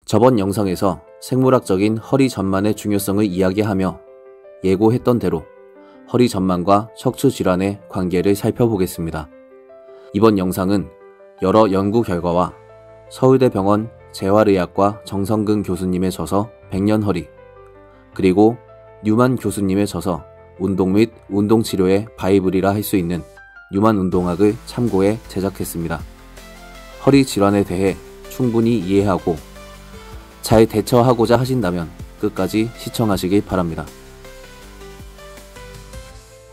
저번 영상에서 생물학적인 허리 전만의 중요성을 이야기하며 예고했던 대로 허리 전만과 척추 질환의 관계를 살펴보겠습니다. 이번 영상은 여러 연구 결과와 서울대병원 재활의학과 정성근 교수님의 저서 100년 허리, 그리고 뉴만 교수님의 저서 운동 및 운동치료의 바이블이라 할 수 있는 뉴만 운동학을 참고해 제작했습니다. 허리 질환에 대해 충분히 이해하고 잘 대처하고자 하신다면 끝까지 시청하시길 바랍니다.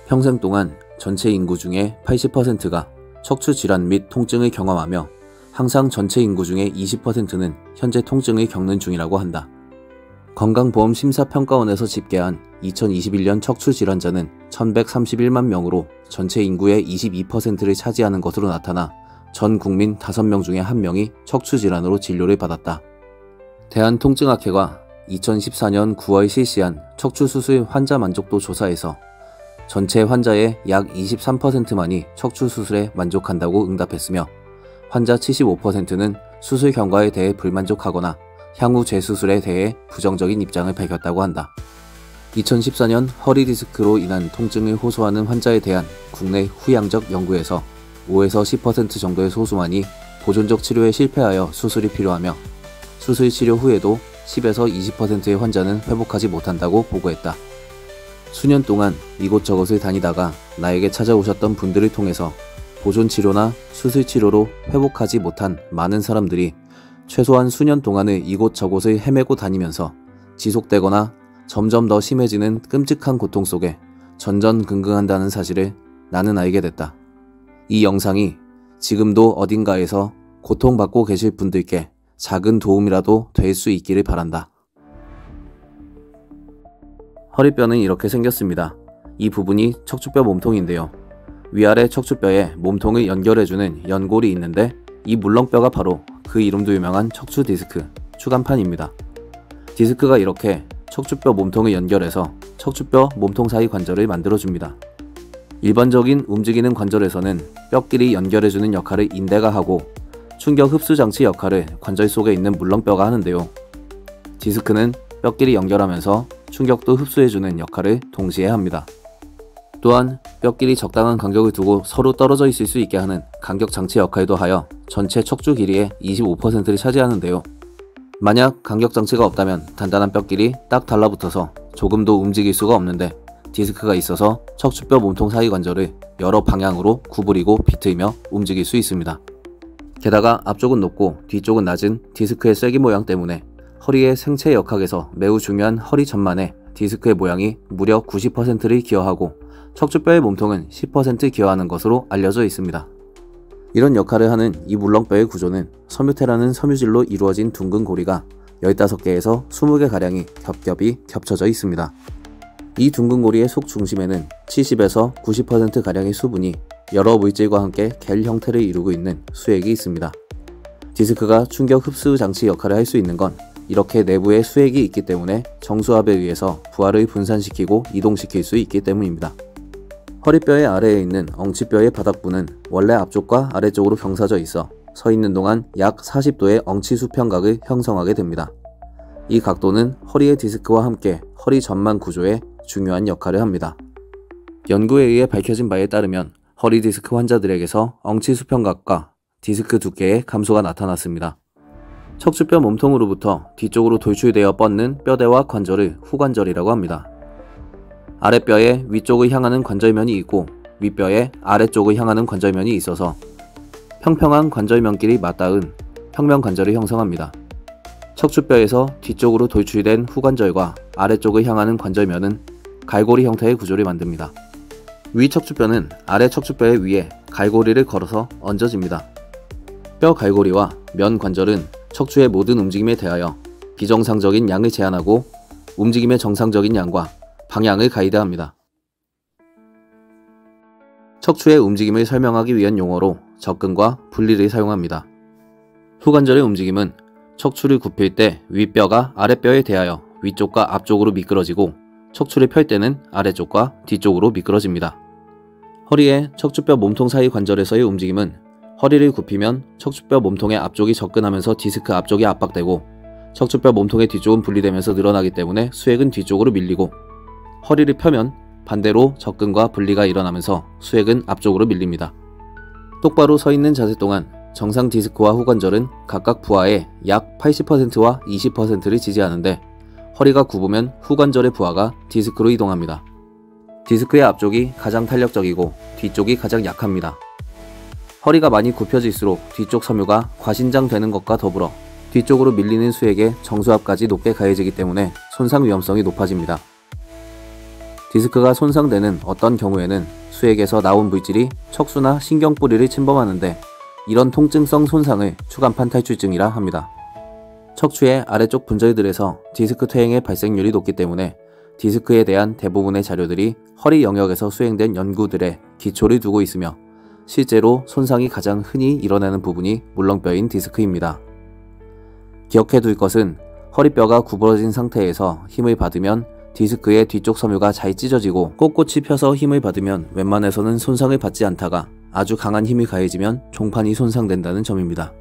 평생 동안 전체 인구 중에 80%가 척추 질환 및 통증을 경험하며 항상 전체 인구 중에 20%는 현재 통증을 겪는 중이라고 한다. 건강보험심사평가원에서 집계한 2021년 척추 질환자는 1131만 명으로 전체 인구의 22%를 차지하는 것으로 나타나 전 국민 5명 중에 1명이 척추 질환으로 진료를 받았다. 대한통증학회가 2014년 9월 실시한 척추수술 환자 만족도 조사에서 전체 환자의 약 23%만이 척추수술에 만족한다고 응답했으며 환자 75%는 수술 경과에 대해 불만족하거나 향후 재수술에 대해 부정적인 입장을 밝혔다고 한다. 2014년 허리 디스크로 인한 통증을 호소하는 환자에 대한 국내 후양적 연구에서 5에서 10% 정도의 소수만이 보존적 치료에 실패하여 수술이 필요하며 수술 치료 후에도 10에서 20%의 환자는 회복하지 못한다고 보고했다. 수년 동안 이곳저곳을 다니다가 나에게 찾아오셨던 분들을 통해서 보존 치료나 수술 치료로 회복하지 못한 많은 사람들이 최소한 수년 동안을 이곳저곳을 헤매고 다니면서 지속되거나 점점 더 심해지는 끔찍한 고통 속에 전전긍긍한다는 사실을 나는 알게 됐다. 이 영상이 지금도 어딘가에서 고통받고 계실 분들께 작은 도움이라도 될 수 있기를 바란다. 허리뼈는 이렇게 생겼습니다. 이 부분이 척추뼈 몸통인데요. 위아래 척추뼈에 몸통을 연결해주는 연골이 있는데 이 물렁뼈가 바로 그 이름도 유명한 척추 디스크, 추간판입니다. 디스크가 이렇게 척추뼈 몸통을 연결해서 척추뼈 몸통 사이 관절을 만들어줍니다. 일반적인 움직이는 관절에서는 뼈끼리 연결해주는 역할을 인대가 하고 충격 흡수 장치 역할을 관절 속에 있는 물렁뼈가 하는데요. 디스크는 뼈끼리 연결하면서 충격도 흡수해주는 역할을 동시에 합니다. 또한 뼈끼리 적당한 간격을 두고 서로 떨어져 있을 수 있게 하는 간격 장치 역할도 하여 전체 척추 길이의 25%를 차지하는데요. 만약 간격 장치가 없다면 단단한 뼈끼리 딱 달라붙어서 조금도 움직일 수가 없는데 디스크가 있어서 척추뼈 몸통 사이 관절을 여러 방향으로 구부리고 비틀며 움직일 수 있습니다. 게다가 앞쪽은 높고 뒤쪽은 낮은 디스크의 쐐기 모양 때문에 허리의 생체 역학에서 매우 중요한 허리 전만에 디스크의 모양이 무려 90%를 기여하고 척추뼈의 몸통은 10% 기여하는 것으로 알려져 있습니다. 이런 역할을 하는 이 물렁뼈의 구조는 섬유태라는 섬유질로 이루어진 둥근 고리가 15개에서 20개가량이 겹겹이 겹쳐져 있습니다. 이 둥근 고리의 속 중심에는 70에서 90%가량의 수분이 여러 물질과 함께 겔 형태를 이루고 있는 수액이 있습니다. 디스크가 충격 흡수 장치 역할을 할 수 있는 건 이렇게 내부에 수액이 있기 때문에 정수압에 의해서 부하를 분산시키고 이동시킬 수 있기 때문입니다. 허리뼈의 아래에 있는 엉치뼈의 바닥부는 원래 앞쪽과 아래쪽으로 경사져 있어 서 있는 동안 약 40도의 엉치 수평각을 형성하게 됩니다. 이 각도는 허리의 디스크와 함께 허리 전만 구조에 중요한 역할을 합니다. 연구에 의해 밝혀진 바에 따르면 허리 디스크 환자들에게서 엉치 수평각과 디스크 두께의 감소가 나타났습니다. 척추뼈 몸통으로부터 뒤쪽으로 돌출되어 뻗는 뼈대와 관절을 후관절이라고 합니다. 아랫뼈에 위쪽을 향하는 관절면이 있고 윗뼈에 아래쪽을 향하는 관절면이 있어서 평평한 관절면끼리 맞닿은 평면관절을 형성합니다. 척추뼈에서 뒤쪽으로 돌출된 후관절과 아래쪽을 향하는 관절면은 갈고리 형태의 구조를 만듭니다. 위 척추뼈는 아래 척추뼈의 위에 갈고리를 걸어서 얹어집니다. 뼈 갈고리와 면 관절은 척추의 모든 움직임에 대하여 비정상적인 양을 제한하고 움직임의 정상적인 양과 방향을 가이드합니다. 척추의 움직임을 설명하기 위한 용어로 접근과 분리를 사용합니다. 후관절의 움직임은 척추를 굽힐 때 윗뼈가 아랫뼈에 대하여 위쪽과 앞쪽으로 미끄러지고 척추를 펼 때는 아래쪽과 뒤쪽으로 미끄러집니다. 허리의 척추뼈 몸통 사이 관절에서의 움직임은 허리를 굽히면 척추뼈 몸통의 앞쪽이 접근하면서 디스크 앞쪽이 압박되고 척추뼈 몸통의 뒤쪽은 분리되면서 늘어나기 때문에 수액은 뒤쪽으로 밀리고, 허리를 펴면 반대로 접근과 분리가 일어나면서 수액은 앞쪽으로 밀립니다. 똑바로 서 있는 자세 동안 정상 디스크와 후관절은 각각 부하의 약 80%와 20%를 지지하는데, 허리가 굽으면 후관절의 부하가 디스크로 이동합니다. 디스크의 앞쪽이 가장 탄력적이고 뒤쪽이 가장 약합니다. 허리가 많이 굽혀질수록 뒤쪽 섬유가 과신장되는 것과 더불어 뒤쪽으로 밀리는 수액의 정수압까지 높게 가해지기 때문에 손상 위험성이 높아집니다. 디스크가 손상되는 어떤 경우에는 수액에서 나온 물질이 척수나 신경뿌리를 침범하는데, 이런 통증성 손상을 추간판 탈출증이라 합니다. 척추의 아래쪽 분절들에서 디스크 퇴행의 발생률이 높기 때문에 디스크에 대한 대부분의 자료들이 허리 영역에서 수행된 연구들의 기초를 두고 있으며, 실제로 손상이 가장 흔히 일어나는 부분이 물렁뼈인 디스크입니다. 기억해둘 것은 허리뼈가 구부러진 상태에서 힘을 받으면 디스크의 뒤쪽 섬유가 잘 찢어지고, 꼿꼿이 펴서 힘을 받으면 웬만해서는 손상을 받지 않다가 아주 강한 힘이 가해지면 종판이 손상된다는 점입니다.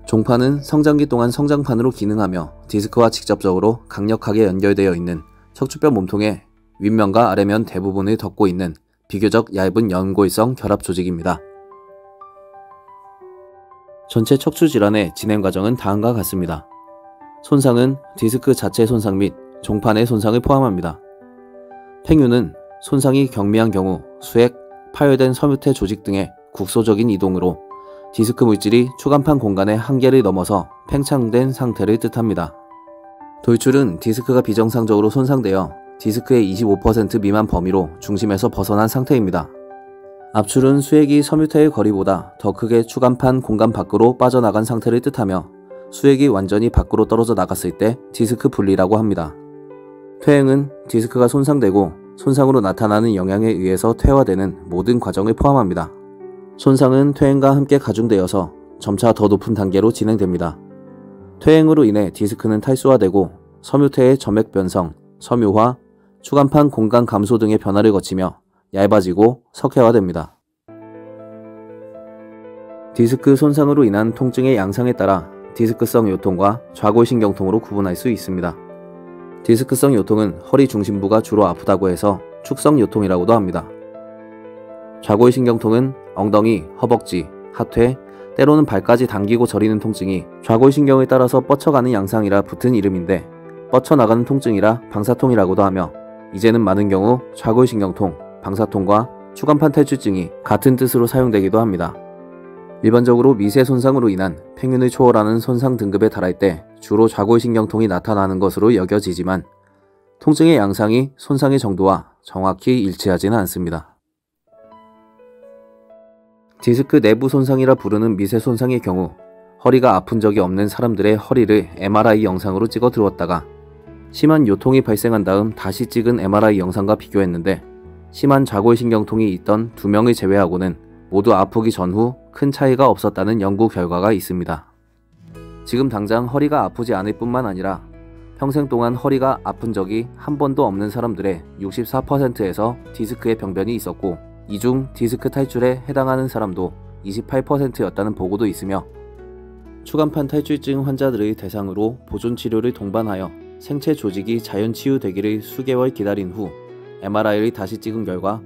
종판은 성장기 동안 성장판으로 기능하며 디스크와 직접적으로 강력하게 연결되어 있는 척추뼈 몸통의 윗면과 아래면 대부분을 덮고 있는 비교적 얇은 연골성 결합 조직입니다. 전체 척추 질환의 진행 과정은 다음과 같습니다. 손상은 디스크 자체 손상 및 종판의 손상을 포함합니다. 팽유는 손상이 경미한 경우 수액, 파열된 섬유태 조직 등의 국소적인 이동으로 디스크 물질이 추간판 공간의 한계를 넘어서 팽창된 상태를 뜻합니다. 돌출은 디스크가 비정상적으로 손상되어 디스크의 25% 미만 범위로 중심에서 벗어난 상태입니다. 압출은 수액이 섬유태의 거리보다 더 크게 추간판 공간 밖으로 빠져나간 상태를 뜻하며, 수액이 완전히 밖으로 떨어져 나갔을 때 디스크 분리라고 합니다. 퇴행은 디스크가 손상되고 손상으로 나타나는 영향에 의해서 퇴화되는 모든 과정을 포함합니다. 손상은 퇴행과 함께 가중되어서 점차 더 높은 단계로 진행됩니다. 퇴행으로 인해 디스크는 탈수화되고 섬유태의 점액 변성, 섬유화, 추간판 공간 감소 등의 변화를 거치며 얇아지고 석회화됩니다. 디스크 손상으로 인한 통증의 양상에 따라 디스크성 요통과 좌골신경통으로 구분할 수 있습니다. 디스크성 요통은 허리 중심부가 주로 아프다고 해서 축성 요통이라고도 합니다. 좌골신경통은 엉덩이, 허벅지, 하퇴, 때로는 발까지 당기고 저리는 통증이 좌골신경을 따라서 뻗쳐가는 양상이라 붙은 이름인데, 뻗쳐나가는 통증이라 방사통이라고도 하며, 이제는 많은 경우 좌골신경통, 방사통과 추간판 탈출증이 같은 뜻으로 사용되기도 합니다. 일반적으로 미세 손상으로 인한 평균을 초월하는 손상 등급에 달할 때 주로 좌골신경통이 나타나는 것으로 여겨지지만, 통증의 양상이 손상의 정도와 정확히 일치하지는 않습니다. 디스크 내부 손상이라 부르는 미세 손상의 경우, 허리가 아픈 적이 없는 사람들의 허리를 MRI 영상으로 찍어 들었다가 심한 요통이 발생한 다음 다시 찍은 MRI 영상과 비교했는데, 심한 좌골신경통이 있던 2명을 제외하고는 모두 아프기 전후 큰 차이가 없었다는 연구 결과가 있습니다. 지금 당장 허리가 아프지 않을 뿐만 아니라 평생 동안 허리가 아픈 적이 한 번도 없는 사람들의 64%에서 디스크의 병변이 있었고, 이 중 디스크 탈출에 해당하는 사람도 28%였다는 보고도 있으며, 추간판 탈출증 환자들의 대상으로 보존 치료를 동반하여 생체 조직이 자연 치유되기를 수개월 기다린 후 MRI를 다시 찍은 결과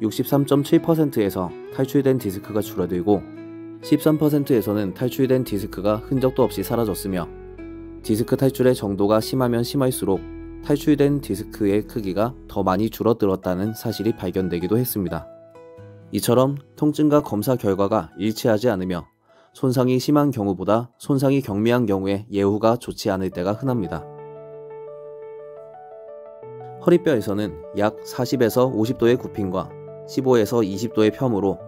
63.7%에서 탈출된 디스크가 줄어들고 13%에서는 탈출된 디스크가 흔적도 없이 사라졌으며, 디스크 탈출의 정도가 심하면 심할수록 탈출된 디스크의 크기가 더 많이 줄어들었다는 사실이 발견되기도 했습니다. 이처럼 통증과 검사 결과가 일치하지 않으며 손상이 심한 경우보다 손상이 경미한 경우에 예후가 좋지 않을 때가 흔합니다. 허리뼈에서는 약 40에서 50도의 굽힘과 15에서 20도의 펴므로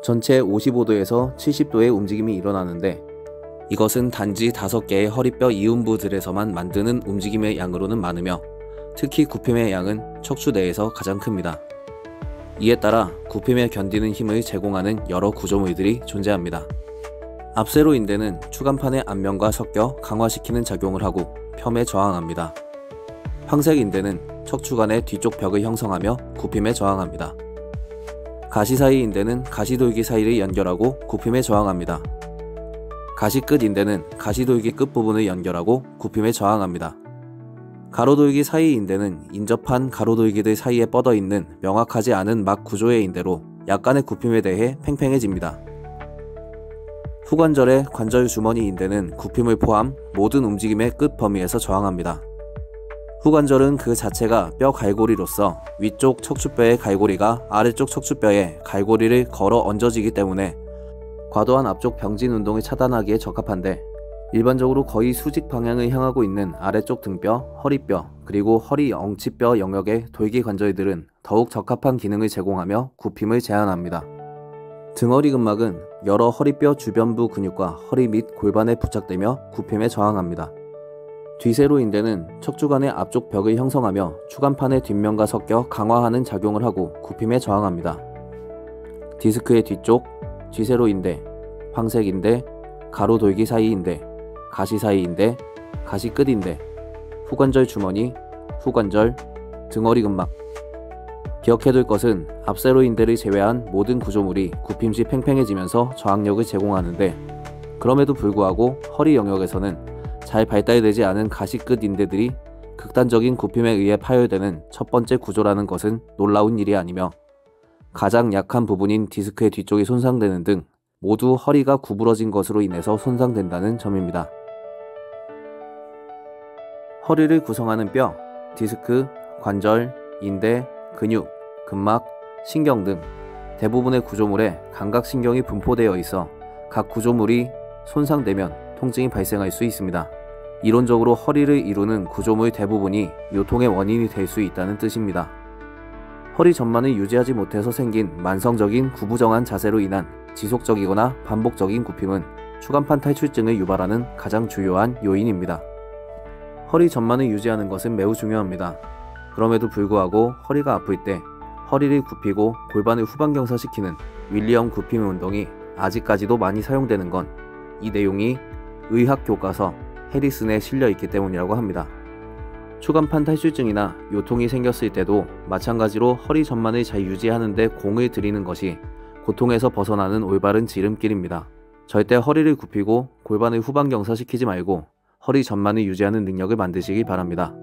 전체 55도에서 70도의 움직임이 일어나는데, 이것은 단지 5개의 허리뼈 이음부들에서만 만드는 움직임의 양으로는 많으며, 특히 굽힘의 양은 척추 내에서 가장 큽니다. 이에 따라 굽힘에 견디는 힘을 제공하는 여러 구조물들이 존재합니다. 앞세로 인대는 추간판의 앞면과 섞여 강화시키는 작용을 하고 펴에 저항합니다. 황색 인대는 척추관의 뒤쪽 벽을 형성하며 굽힘에 저항합니다. 가시 사이 인대는 가시돌기 사이를 연결하고 굽힘에 저항합니다. 가시 끝 인대는 가시돌기 끝부분을 연결하고 굽힘에 저항합니다. 가로돌기 사이 인대는 인접한 가로돌기들 사이에 뻗어있는 명확하지 않은 막 구조의 인대로 약간의 굽힘에 대해 팽팽해집니다. 후관절의 관절 주머니 인대는 굽힘을 포함 모든 움직임의 끝 범위에서 저항합니다. 후관절은 그 자체가 뼈 갈고리로서 위쪽 척추뼈의 갈고리가 아래쪽 척추뼈에 갈고리를 걸어 얹어지기 때문에 과도한 앞쪽 병진 운동을 차단하기에 적합한데, 일반적으로 거의 수직 방향을 향하고 있는 아래쪽 등뼈, 허리뼈, 그리고 허리 엉치뼈 영역의 돌기 관절들은 더욱 적합한 기능을 제공하며 굽힘을 제한합니다. 등허리 근막은 여러 허리뼈 주변부 근육과 허리 및 골반에 부착되며 굽힘에 저항합니다. 뒤세로 인대는 척추관의 앞쪽 벽을 형성하며 추간판의 뒷면과 섞여 강화하는 작용을 하고 굽힘에 저항합니다. 디스크의 뒤쪽, 뒤세로 인대, 황색 인대, 가로 돌기 사이 인대, 가시 사이 인대, 가시 끝 인대, 후관절 주머니, 후관절, 등허리 근막. 기억해둘 것은 앞세로 인대를 제외한 모든 구조물이 굽힘 시 팽팽해지면서 저항력을 제공하는데, 그럼에도 불구하고 허리 영역에서는 잘 발달되지 않은 가시 끝 인대들이 극단적인 굽힘에 의해 파열되는 첫 번째 구조라는 것은 놀라운 일이 아니며, 가장 약한 부분인 디스크의 뒤쪽이 손상되는 등 모두 허리가 구부러진 것으로 인해서 손상된다는 점입니다. 허리를 구성하는 뼈, 디스크, 관절, 인대, 근육, 근막, 신경 등 대부분의 구조물에 감각신경이 분포되어 있어 각 구조물이 손상되면 통증이 발생할 수 있습니다. 이론적으로 허리를 이루는 구조물 대부분이 요통의 원인이 될 수 있다는 뜻입니다. 허리 전만을 유지하지 못해서 생긴 만성적인 구부정한 자세로 인한 지속적이거나 반복적인 굽힘은 추간판 탈출증을 유발하는 가장 주요한 요인입니다. 허리 전만을 유지하는 것은 매우 중요합니다. 그럼에도 불구하고 허리가 아플 때 허리를 굽히고 골반을 후방경사시키는 윌리엄 굽힘 운동이 아직까지도 많이 사용되는 건 이 내용이 의학 교과서 해리슨에 실려 있기 때문이라고 합니다. 추간판 탈출증이나 요통이 생겼을 때도 마찬가지로 허리 전만을 잘 유지하는 데 공을 들이는 것이 고통에서 벗어나는 올바른 지름길입니다. 절대 허리를 굽히고 골반을 후방경사시키지 말고 허리 전만을 유지하는 능력을 만드시기 바랍니다.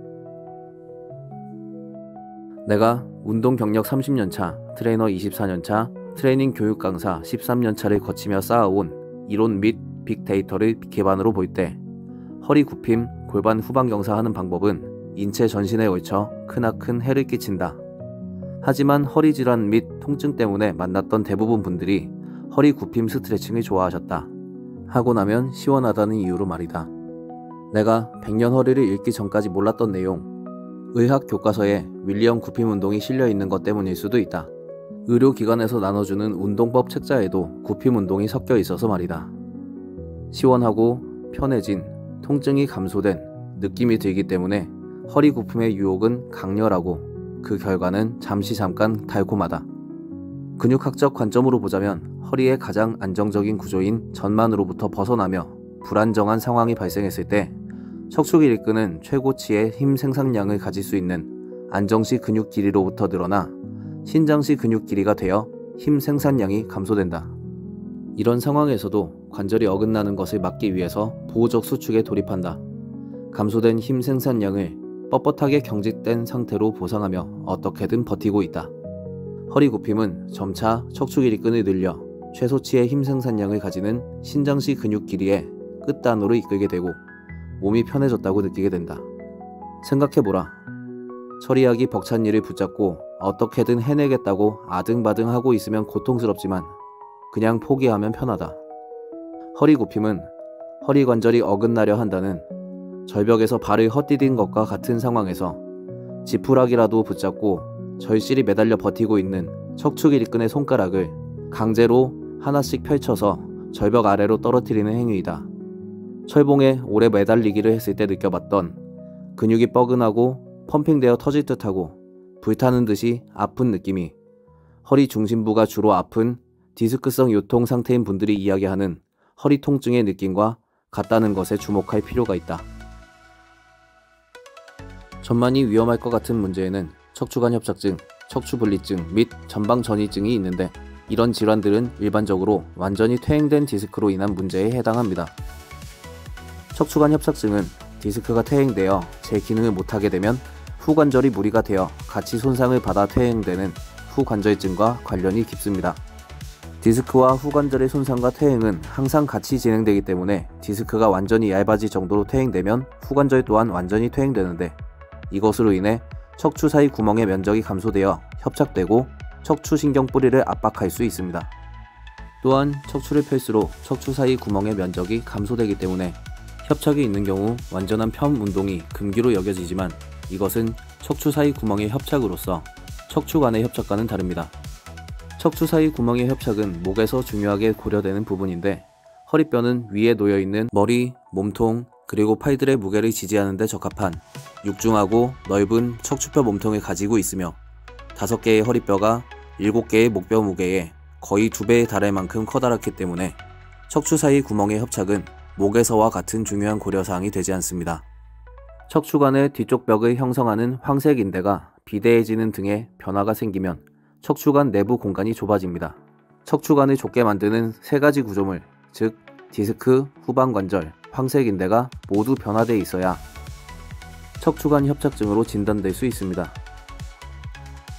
내가 운동 경력 30년차, 트레이너 24년차, 트레이닝 교육 강사 13년차를 거치며 쌓아온 이론 및 빅데이터를 기반으로 볼 때 허리 굽힘, 골반 후방경사 하는 방법은 인체 전신에 걸쳐 크나큰 해를 끼친다. 하지만 허리 질환 및 통증 때문에 만났던 대부분 분들이 허리 굽힘 스트레칭을 좋아하셨다. 하고 나면 시원하다는 이유로 말이다. 내가 100년 허리를 읽기 전까지 몰랐던 내용, 의학 교과서에 윌리엄 굽힘 운동이 실려 있는 것 때문일 수도 있다. 의료기관에서 나눠주는 운동법 책자에도 굽힘 운동이 섞여 있어서 말이다. 시원하고 편해진, 통증이 감소된 느낌이 들기 때문에 허리 굽힘의 유혹은 강렬하고 그 결과는 잠깐 달콤하다. 근육학적 관점으로 보자면 허리의 가장 안정적인 구조인 전만으로부터 벗어나며 불안정한 상황이 발생했을 때 척추 길이끈은 최고치의 힘 생산량을 가질 수 있는 안정시 근육 길이로부터 늘어나 신장시 근육 길이가 되어 힘 생산량이 감소된다. 이런 상황에서도 관절이 어긋나는 것을 막기 위해서 보호적 수축에 돌입한다. 감소된 힘 생산량을 뻣뻣하게 경직된 상태로 보상하며 어떻게든 버티고 있다. 허리 굽힘은 점차 척추 길이끈을 늘려 최소치의 힘 생산량을 가지는 신장시 근육 길이의 끝단으로 이끌게 되고 몸이 편해졌다고 느끼게 된다. 생각해보라. 처리하기 벅찬 일을 붙잡고 어떻게든 해내겠다고 아등바등하고 있으면 고통스럽지만 그냥 포기하면 편하다. 허리 굽힘은 허리 관절이 어긋나려 한다는 절벽에서 발을 헛디딘 것과 같은 상황에서 지푸라기라도 붙잡고 절실히 매달려 버티고 있는 척추 길이끈의 손가락을 강제로 하나씩 펼쳐서 절벽 아래로 떨어뜨리는 행위이다. 철봉에 오래 매달리기를 했을 때 느껴봤던 근육이 뻐근하고 펌핑되어 터질 듯하고 불타는 듯이 아픈 느낌이 허리 중심부가 주로 아픈 디스크성 요통 상태인 분들이 이야기하는 허리 통증의 느낌과 같다는 것에 주목할 필요가 있다. 전만이 위험할 것 같은 문제에는 척추관 협착증, 척추분리증 및 전방전이증이 있는데 이런 질환들은 일반적으로 완전히 퇴행된 디스크로 인한 문제에 해당합니다. 척추관 협착증은 디스크가 퇴행되어 제 기능을 못하게 되면 후관절이 무리가 되어 같이 손상을 받아 퇴행되는 후관절증과 관련이 깊습니다. 디스크와 후관절의 손상과 퇴행은 항상 같이 진행되기 때문에 디스크가 완전히 얇아질 정도로 퇴행되면 후관절 또한 완전히 퇴행되는데, 이것으로 인해 척추 사이 구멍의 면적이 감소되어 협착되고 척추신경 뿌리를 압박할 수 있습니다. 또한 척추를 펼수록 척추 사이 구멍의 면적이 감소되기 때문에 협착이 있는 경우 완전한 편 운동이 금기로 여겨지지만, 이것은 척추 사이 구멍의 협착으로서 척추 간의 협착과는 다릅니다. 척추 사이 구멍의 협착은 목에서 중요하게 고려되는 부분인데, 허리뼈는 위에 놓여있는 머리, 몸통, 그리고 팔들의 무게를 지지하는 데 적합한 육중하고 넓은 척추뼈 몸통을 가지고 있으며 5개의 허리뼈가 7개의 목뼈 무게에 거의 2배에 달할 만큼 커다랗기 때문에 척추 사이 구멍의 협착은 목에서와 같은 중요한 고려사항이 되지 않습니다. 척추관의 뒤쪽 벽을 형성하는 황색 인대가 비대해지는 등의 변화가 생기면 척추관 내부 공간이 좁아집니다. 척추관을 좁게 만드는 3가지 구조물, 즉 디스크, 후방관절, 황색인대가 모두 변화되어 있어야 척추관 협착증으로 진단될 수 있습니다.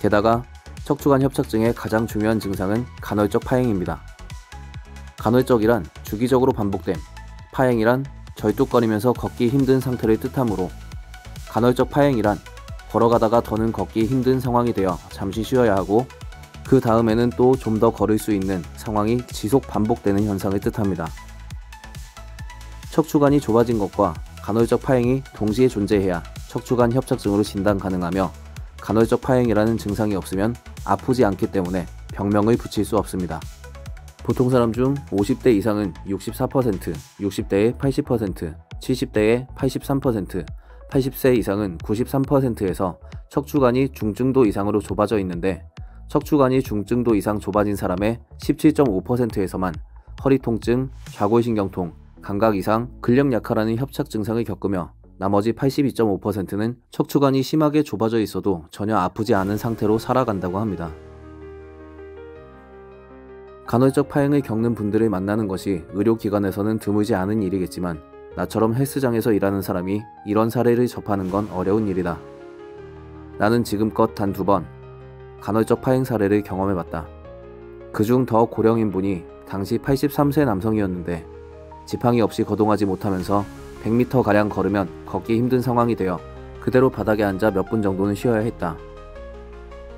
게다가 척추관 협착증의 가장 중요한 증상은 간헐적 파행입니다. 간헐적이란 주기적으로 반복됨, 파행이란 절뚝거리면서 걷기 힘든 상태를 뜻하므로, 간헐적 파행이란 걸어가다가 더는 걷기 힘든 상황이 되어 잠시 쉬어야 하고 그 다음에는 또 좀 더 걸을 수 있는 상황이 지속 반복되는 현상을 뜻합니다. 척추관이 좁아진 것과 간헐적 파행이 동시에 존재해야 척추관 협착증으로 진단 가능하며, 간헐적 파행이라는 증상이 없으면 아프지 않기 때문에 병명을 붙일 수 없습니다. 보통 사람 중 50대 이상은 64%, 60대의 80%, 70대의 83%, 80세 이상은 93%에서 척추관이 중증도 이상으로 좁아져 있는데, 척추관이 중증도 이상 좁아진 사람의 17.5%에서만 허리 통증, 좌골신경통, 감각 이상, 근력 약화라는 협착 증상을 겪으며, 나머지 82.5%는 척추관이 심하게 좁아져 있어도 전혀 아프지 않은 상태로 살아간다고 합니다. 간헐적 파행을 겪는 분들을 만나는 것이 의료기관에서는 드물지 않은 일이겠지만, 나처럼 헬스장에서 일하는 사람이 이런 사례를 접하는 건 어려운 일이다. 나는 지금껏 단 2번 간헐적 파행 사례를 경험해봤다. 그중 더 고령인 분이 당시 83세 남성이었는데 지팡이 없이 거동하지 못하면서 100m가량 걸으면 걷기 힘든 상황이 되어 그대로 바닥에 앉아 몇 분 정도는 쉬어야 했다.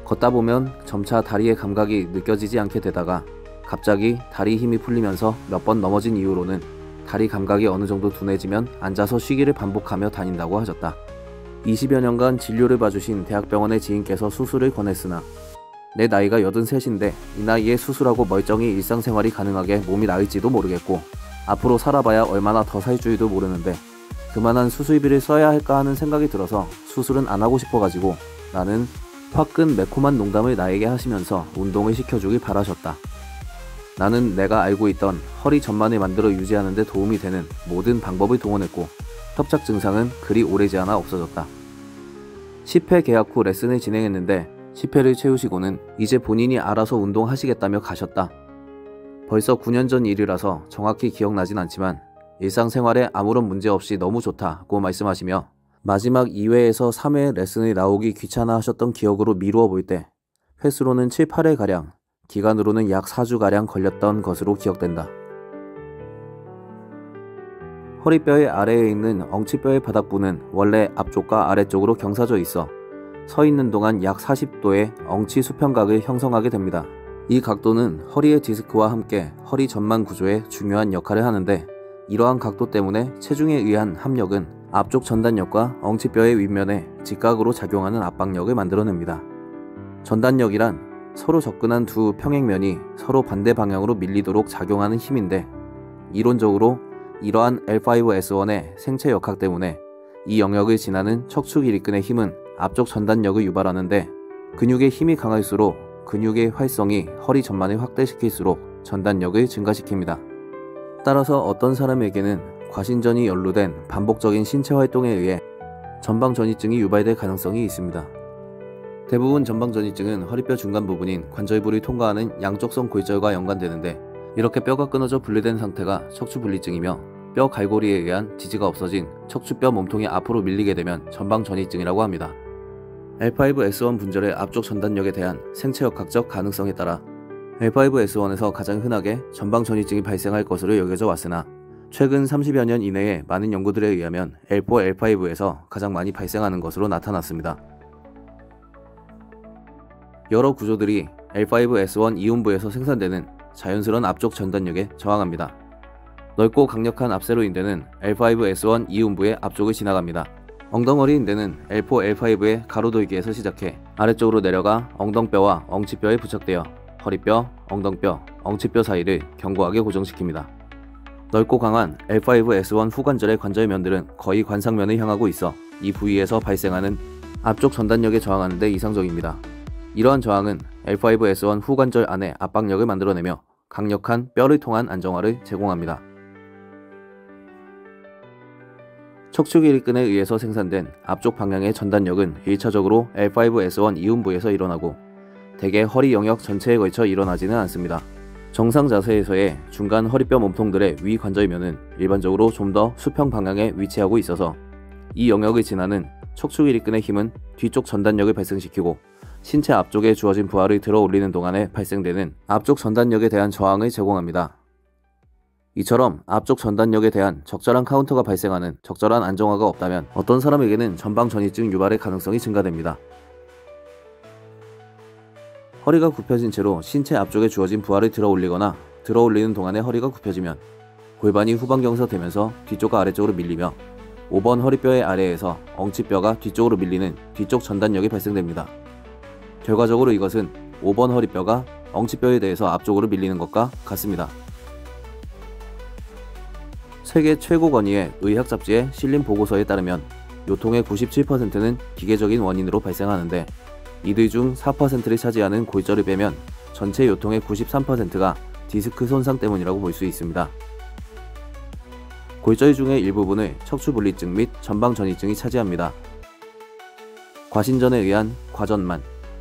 걷다 보면 점차 다리의 감각이 느껴지지 않게 되다가 갑자기 다리 힘이 풀리면서 몇 번 넘어진 이후로는 다리 감각이 어느 정도 둔해지면 앉아서 쉬기를 반복하며 다닌다고 하셨다. 20여 년간 진료를 봐주신 대학병원의 지인께서 수술을 권했으나 내 나이가 83인데 이 나이에 수술하고 멀쩡히 일상생활이 가능하게 몸이 나을지도 모르겠고 앞으로 살아봐야 얼마나 더 살 줄도 모르는데 그만한 수술비를 써야 할까 하는 생각이 들어서 수술은 안 하고 싶어가지고 나는 화끈 매콤한 농담을 나에게 하시면서 운동을 시켜주길 바라셨다. 나는 내가 알고 있던 허리 전만을 만들어 유지하는 데 도움이 되는 모든 방법을 동원했고 협착 증상은 그리 오래지 않아 없어졌다. 10회 계약 후 레슨을 진행했는데 10회를 채우시고는 이제 본인이 알아서 운동하시겠다며 가셨다. 벌써 9년 전 일이라서 정확히 기억나진 않지만 일상생활에 아무런 문제 없이 너무 좋다고 말씀하시며 마지막 2회에서 3회 레슨을 나오기 귀찮아 하셨던 기억으로 미루어 볼 때 횟수로는 7, 8회가량, 기간으로는 약 4주가량 걸렸던 것으로 기억된다. 허리뼈의 아래에 있는 엉치뼈의 바닥부는 원래 앞쪽과 아래쪽으로 경사져 있어 서 있는 동안 약 40도의 엉치 수평각을 형성하게 됩니다. 이 각도는 허리의 디스크와 함께 허리 전만 구조에 중요한 역할을 하는데 이러한 각도 때문에 체중에 의한 합력은 앞쪽 전단력과 엉치뼈의 윗면에 직각으로 작용하는 압박력을 만들어냅니다. 전단력이란 서로 접근한 두 평행면이 서로 반대 방향으로 밀리도록 작용하는 힘인데 이론적으로 이러한 L5S1의 생체 역학 때문에 이 영역을 지나는 척추 길이끈의 힘은 앞쪽 전단력을 유발하는데 근육의 힘이 강할수록 근육의 활성이 허리 전만을 확대시킬수록 전단력을 증가시킵니다. 따라서 어떤 사람에게는 과신전이 연루된 반복적인 신체 활동에 의해 전방전이증이 유발될 가능성이 있습니다. 대부분 전방전이증은 허리뼈 중간 부분인 관절부를 통과하는 양쪽성 골절과 연관되는데, 이렇게 뼈가 끊어져 분리된 상태가 척추분리증이며, 뼈 갈고리에 의한 지지가 없어진 척추뼈 몸통이 앞으로 밀리게 되면 전방전이증이라고 합니다. L5-S1 분절의 앞쪽 전단력에 대한 생체역학적 가능성에 따라 L5-S1에서 가장 흔하게 전방전이증이 발생할 것으로 여겨져 왔으나, 최근 30여 년 이내에 많은 연구들에 의하면 L4, L5에서 가장 많이 발생하는 것으로 나타났습니다. 여러 구조들이 L5-S1 이음부에서 생산되는 자연스러운 앞쪽 전단력에 저항합니다. 넓고 강력한 앞세로 인대는 L5-S1 이음부의 앞쪽을 지나갑니다. 엉덩어리 인대는 L4, L5의 가로돌기에서 시작해 아래쪽으로 내려가 엉덩뼈와 엉치뼈에 부착되어 허리뼈, 엉덩뼈, 엉치뼈 사이를 견고하게 고정시킵니다. 넓고 강한 L5-S1 후관절의 관절면들은 거의 관상면을 향하고 있어 이 부위에서 발생하는 앞쪽 전단력에 저항하는 데 이상적입니다. 이러한 저항은 L5-S1 후관절 안에 압박력을 만들어내며 강력한 뼈를 통한 안정화를 제공합니다. 척추 길이끈에 의해서 생산된 앞쪽 방향의 전단력은 1차적으로 L5-S1 이음부에서 일어나고, 대개 허리 영역 전체에 걸쳐 일어나지는 않습니다. 정상 자세에서의 중간 허리뼈 몸통들의 위 관절면은 일반적으로 좀 더 수평 방향에 위치하고 있어서 이 영역을 지나는 척추 길이끈의 힘은 뒤쪽 전단력을 발생시키고, 신체 앞쪽에 주어진 부하를 들어 올리는 동안에 발생되는 앞쪽 전단력에 대한 저항을 제공합니다. 이처럼 앞쪽 전단력에 대한 적절한 카운터가 발생하는 적절한 안정화가 없다면 어떤 사람에게는 전방전이증 유발의 가능성이 증가됩니다. 허리가 굽혀진 채로 신체 앞쪽에 주어진 부하를 들어 올리거나 들어 올리는 동안에 허리가 굽혀지면 골반이 후방경사되면서 뒤쪽과 아래쪽으로 밀리며 5번 허리뼈의 아래에서 엉치뼈가 뒤쪽으로 밀리는 뒤쪽 전단력이 발생됩니다. 결과적으로 이것은 5번 허리뼈가 엉치뼈에 대해서 앞쪽으로 밀리는 것과 같습니다. 세계 최고 권위의 의학 잡지에 실린 보고서에 따르면 요통의 97%는 기계적인 원인으로 발생하는데, 이들 중 4%를 차지하는 골절을 빼면 전체 요통의 93%가 디스크 손상 때문이라고 볼 수 있습니다. 골절 중의 일부분을 척추분리증 및 전방전이증이 차지합니다. 과신전에 의한 과전만,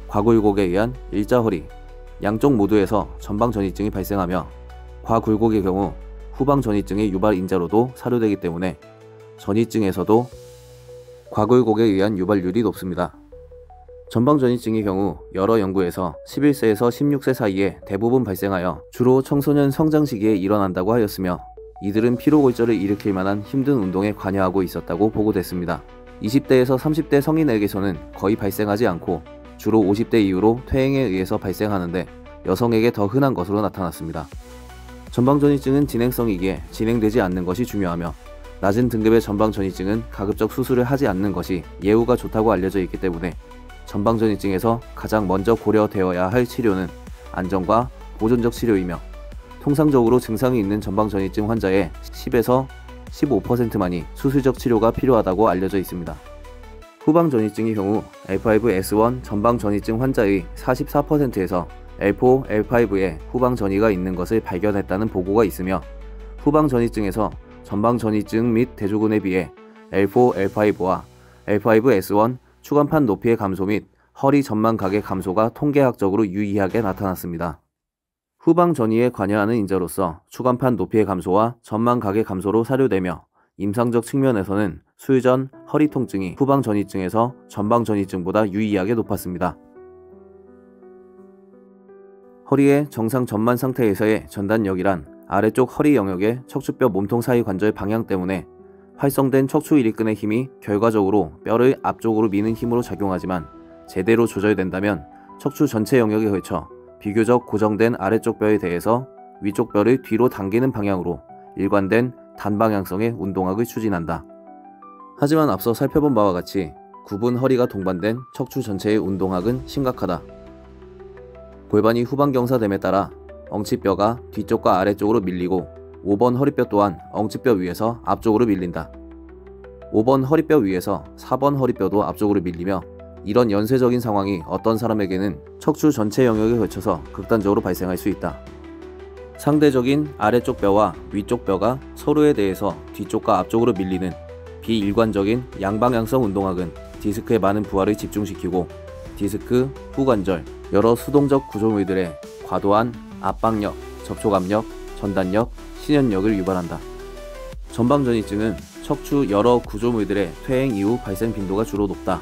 과굴곡에 의한 일자허리, 양쪽 모두에서 전방전이증이 발생하며, 과굴곡의 경우 후방전이증의 유발 인자로도 사료되기 때문에 전이증에서도 과굴곡에 의한 유발률이 높습니다. 전방전이증의 경우 여러 연구에서 11세에서 16세 사이에 대부분 발생하여 주로 청소년 성장 시기에 일어난다고 하였으며, 이들은 피로골절을 일으킬 만한 힘든 운동에 관여하고 있었다고 보고됐습니다. 20대에서 30대 성인에게서는 거의 발생하지 않고 주로 50대 이후로 퇴행에 의해서 발생하는데 여성에게 더 흔한 것으로 나타났습니다. 전방전이증은 진행성이기에 진행되지 않는 것이 중요하며, 낮은 등급의 전방전이증은 가급적 수술을 하지 않는 것이 예후가 좋다고 알려져 있기 때문에 전방전이증에서 가장 먼저 고려되어야 할 치료는 안정과 보존적 치료이며, 통상적으로 증상이 있는 전방전이증 환자의 10에서 15%만이 수술적 치료가 필요하다고 알려져 있습니다. 후방전이증의 경우 L5-S1 전방전이증 환자의 44%에서 L4, L5에 후방전이가 있는 것을 발견했다는 보고가 있으며, 후방전이증에서 전방전이증 및 대조군에 비해 L4, L5와 L5-S1 추간판 높이의 감소 및 허리 전만각의 감소가 통계학적으로 유의하게 나타났습니다. 후방전이에 관여하는 인자로서 추간판 높이의 감소와 전만각의 감소로 사료되며, 임상적 측면에서는 수유전 허리 통증이 후방전이증에서 전방전이증보다 유의하게 높았습니다. 허리의 정상 전만 상태에서의 전단력이란 아래쪽 허리 영역의 척추뼈 몸통 사이 관절 방향 때문에 활성된 척추 일위근의 힘이 결과적으로 뼈를 앞쪽으로 미는 힘으로 작용하지만, 제대로 조절된다면 척추 전체 영역에 걸쳐 비교적 고정된 아래쪽 뼈에 대해서 위쪽 뼈를 뒤로 당기는 방향으로 일관된 단방향성의 운동학을 추진한다. 하지만 앞서 살펴본 바와 같이 구분 허리가 동반된 척추 전체의 운동학은 심각하다. 골반이 후방경사됨에 따라 엉치뼈가 뒤쪽과 아래쪽으로 밀리고 5번 허리뼈 또한 엉치뼈 위에서 앞쪽으로 밀린다. 5번 허리뼈 위에서 4번 허리뼈도 앞쪽으로 밀리며, 이런 연쇄적인 상황이 어떤 사람에게는 척추 전체 영역에 걸쳐서 극단적으로 발생할 수 있다. 상대적인 아래쪽 뼈와 위쪽 뼈가 서로에 대해서 뒤쪽과 앞쪽으로 밀리는 비일관적인 양방향성 운동학은 디스크에 많은 부하를 집중시키고 디스크, 후관절, 여러 수동적 구조물들의 과도한 압박력, 접촉압력, 전단력, 신연력을 유발한다. 전방전이증은 척추 여러 구조물들의 퇴행 이후 발생 빈도가 주로 높다.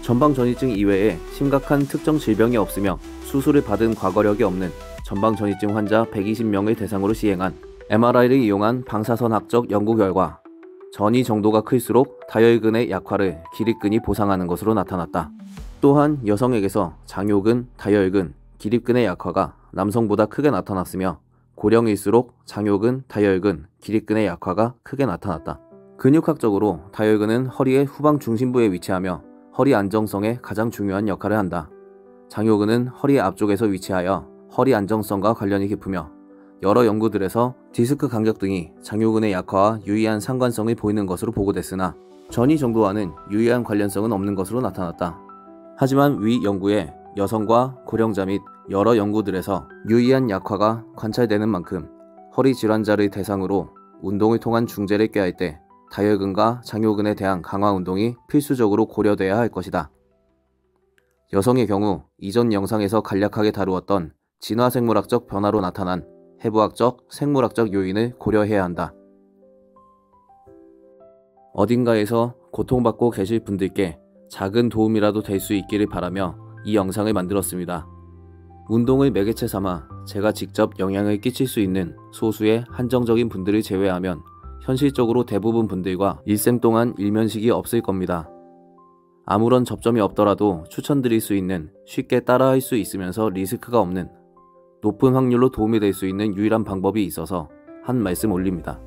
전방전이증 이외에 심각한 특정 질병이 없으며 수술을 받은 과거력이 없는 전방전이증 환자 120명을 대상으로 시행한 MRI를 이용한 방사선학적 연구 결과 전이 정도가 클수록 다혈근의 약화를 기립근이 보상하는 것으로 나타났다. 또한 여성에게서 장요근, 다혈근, 기립근의 약화가 남성보다 크게 나타났으며 고령일수록 장요근, 다혈근, 기립근의 약화가 크게 나타났다. 근육학적으로 다혈근은 허리의 후방 중심부에 위치하며 허리 안정성에 가장 중요한 역할을 한다. 장요근은 허리 앞쪽에서 위치하여 허리 안정성과 관련이 깊으며 여러 연구들에서 디스크 간격 등이 장요근의 약화와 유의한 상관성을 보이는 것으로 보고됐으나 전이 정도와는 유의한 관련성은 없는 것으로 나타났다. 하지만 위 연구에 여성과 고령자 및 여러 연구들에서 유의한 약화가 관찰되는 만큼 허리 질환자를 대상으로 운동을 통한 중재를 꾀할 때 다혈근과 장요근에 대한 강화 운동이 필수적으로 고려돼야 할 것이다. 여성의 경우 이전 영상에서 간략하게 다루었던 진화생물학적 변화로 나타난 해부학적, 생물학적 요인을 고려해야 한다. 어딘가에서 고통받고 계실 분들께 작은 도움이라도 될 수 있기를 바라며 이 영상을 만들었습니다. 운동을 매개체 삼아 제가 직접 영향을 끼칠 수 있는 소수의 한정적인 분들을 제외하면 현실적으로 대부분 분들과 일생 동안 일면식이 없을 겁니다. 아무런 접점이 없더라도 추천드릴 수 있는 쉽게 따라할 수 있으면서 리스크가 없는 높은 확률로 도움이 될 수 있는 유일한 방법이 있어서 한 말씀 올립니다.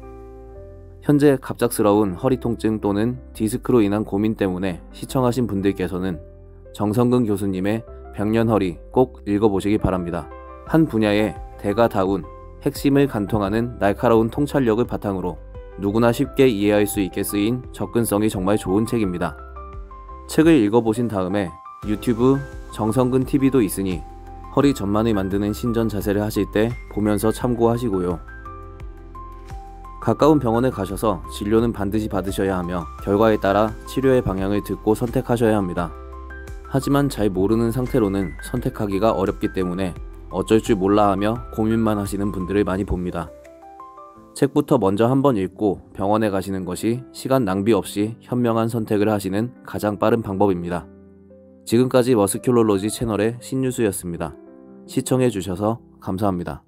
현재 갑작스러운 허리 통증 또는 디스크로 인한 고민 때문에 시청하신 분들께서는 정성근 교수님의 백년허리 꼭 읽어보시기 바랍니다. 한 분야의 대가다운, 핵심을 관통하는 날카로운 통찰력을 바탕으로 누구나 쉽게 이해할 수 있게 쓰인 접근성이 정말 좋은 책입니다. 책을 읽어보신 다음에 유튜브 정성근 TV도 있으니 허리 전만을 만드는 신전 자세를 하실 때 보면서 참고하시고요. 가까운 병원에 가셔서 진료는 반드시 받으셔야 하며 결과에 따라 치료의 방향을 듣고 선택하셔야 합니다. 하지만 잘 모르는 상태로는 선택하기가 어렵기 때문에 어쩔 줄 몰라 하며 고민만 하시는 분들을 많이 봅니다. 책부터 먼저 한번 읽고 병원에 가시는 것이 시간 낭비 없이 현명한 선택을 하시는 가장 빠른 방법입니다. 지금까지 머스큘러로지 채널의 신유수였습니다. 시청해주셔서 감사합니다.